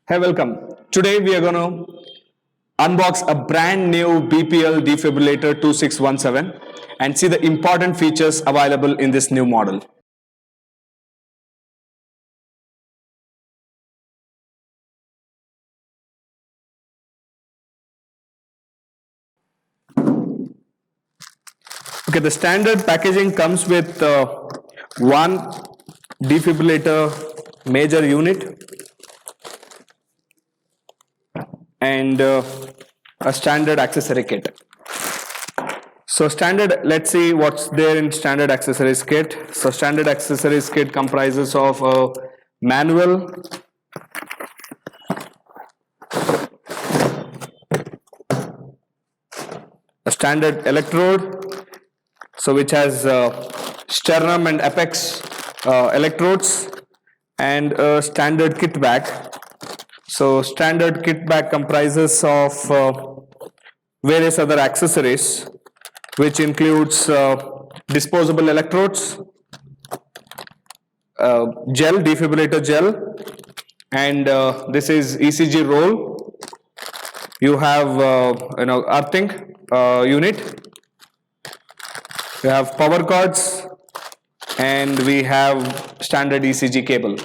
Hey, welcome. Today we are going to unbox a brand new BPL Defibrillator 2617 and see the important features available in this new model. Okay, the standard packaging comes with one defibrillator major unit and a standard accessory kit. So standard, let's see what's there in standard accessories kit. So standard accessories kit comprises of a manual, a standard electrode, so which has sternum and apex electrodes, and a standard kit bag. So standard kit bag comprises of various other accessories, which includes disposable electrodes, gel, defibrillator gel, and this is ECG roll. You have earthing unit. We have power cords, and we have standard ECG cable.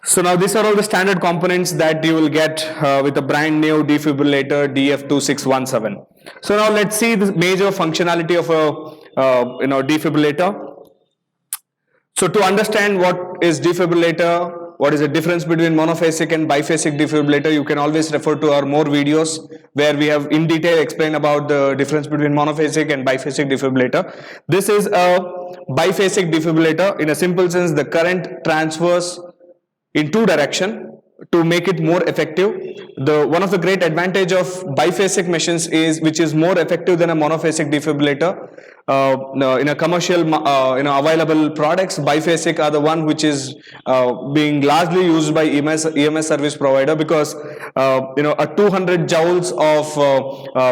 So now these are all the standard components that you will get with a brand new defibrillator DF2617. So now let's see the major functionality of a defibrillator. So to understand what is defibrillator, what is the difference between monophasic and biphasic defibrillator, you can always refer to our more videos where we have in detail explained about the difference between monophasic and biphasic defibrillator. This is a biphasic defibrillator. In a simple sense, the current transfers in two directions to make it more effective. One of the great advantage of biphasic machines is which is more effective than a monophasic defibrillator. In a commercial available products, biphasic are the one which is being largely used by EMS service provider, because a 200 joules of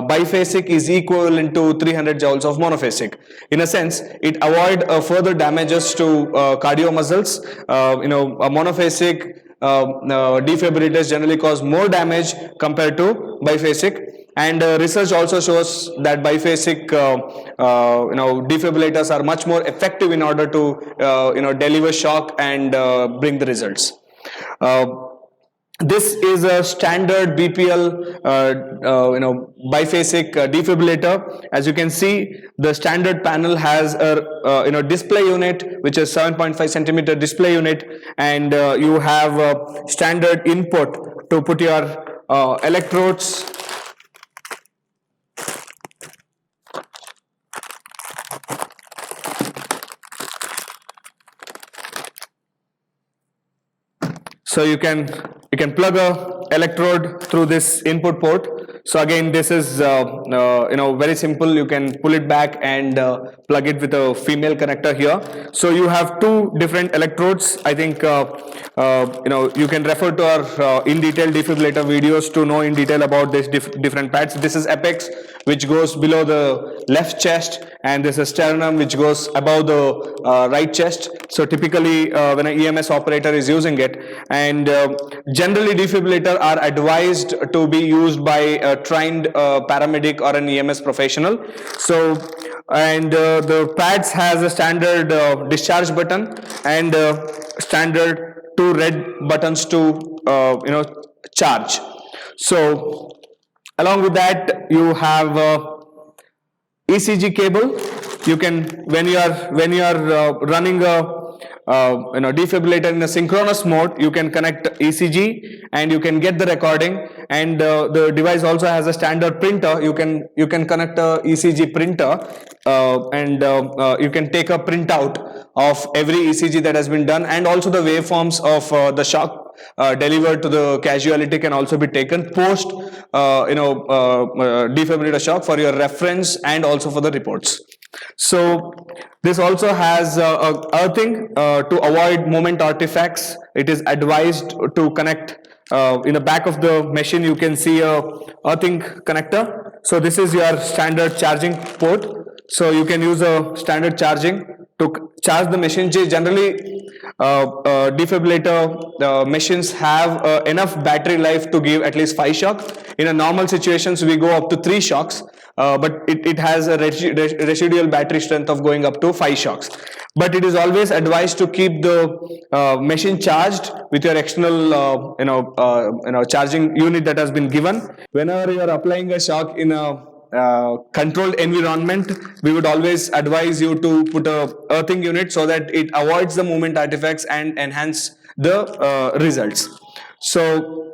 biphasic is equivalent to 300 joules of monophasic. In a sense, it avoid further damages to cardio muscles. A monophasic defibrillators generally cause more damage compared to biphasic, and research also shows that biphasic defibrillators are much more effective in order to deliver shock and bring the results. This is a standard BPL biphasic defibrillator. As you can see, the standard panel has a display unit, which is 7.5 centimeter display unit, and you have a standard input to put your electrodes. So you can plug a electrode through this input port. So again, this is very simple. You can pull it back and plug it with a female connector here. So you have two different electrodes. I think you can refer to our in detail defibrillator videos to know in detail about this different pads. This is apex, which goes below the left chest, and this is sternum, which goes above the right chest. So typically when an EMS operator is using it, and generally defibrillator are advised to be used by a trained paramedic or an EMS professional. So and the pads has a standard discharge button and standard two red buttons to charge. So along with that, you have ECG cable. You can, when you are running a defibrillator in a synchronous mode, you can connect ECG and you can get the recording, and the device also has a standard printer. You can connect a ECG printer and you can take a printout of every ECG that has been done, and also the waveforms of the shock delivered to the casualty can also be taken post defibrillator shock for your reference and also for the reports. So this also has earthing to avoid moment artifacts. It is advised to connect in the back of the machine. You can see a earthing connector. So this is your standard charging port. So you can use a standard charging to charge the machine. Generally defibrillator machines have enough battery life to give at least 5 shocks. In a normal situations, we go up to 3 shocks, but it has a residual battery strength of going up to 5 shocks. But it is always advised to keep the machine charged with your external charging unit that has been given. Whenever you are applying a shock in a controlled environment, we would always advise you to put a earthing unit so that it avoids the movement artifacts and enhance the results. So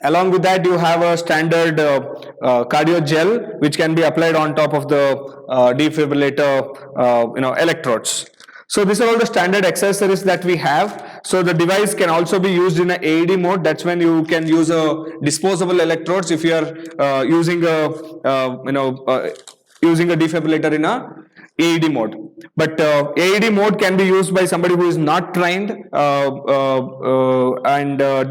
along with that, you have a standard cardio gel which can be applied on top of the defibrillator electrodes. So these are all the standard accessories that we have. So the device can also be used in an AED mode. That's when you can use a disposable electrodes if you are using a defibrillator in a AED mode. But AED mode can be used by somebody who is not trained, and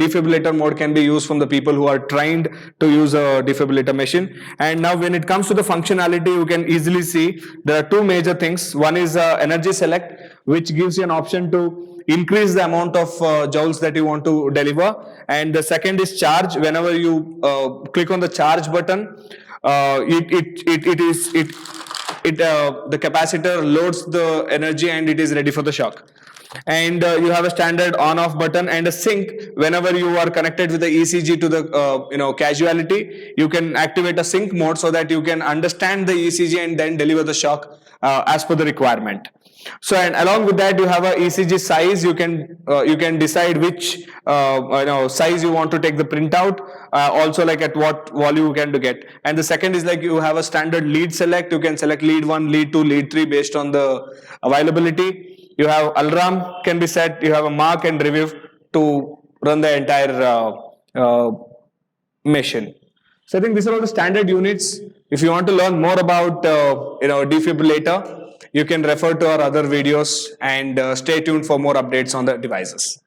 defibrillator mode can be used from the people who are trained to use a defibrillator machine. And now when it comes to the functionality, you can easily see there are two major things. One is energy select, which gives you an option to increase the amount of joules that you want to deliver, and the second is charge. Whenever you click on the charge button, the capacitor loads the energy and it is ready for the shock. And you have a standard on-off button and a sync. Whenever you are connected with the ECG to the casualty, you can activate a sync mode so that you can understand the ECG and then deliver the shock as per the requirement. So, and along with that, you have a ECG size. You can decide which size you want to take the printout. Also, like at what volume you can to get. And the second is like you have a standard lead select. You can select lead 1, lead 2, lead 3 based on the availability. You have alarm can be set. You have a mark and review to run the entire machine. So I think these are all the standard units. If you want to learn more about defibrillator, you can refer to our other videos and stay tuned for more updates on the devices.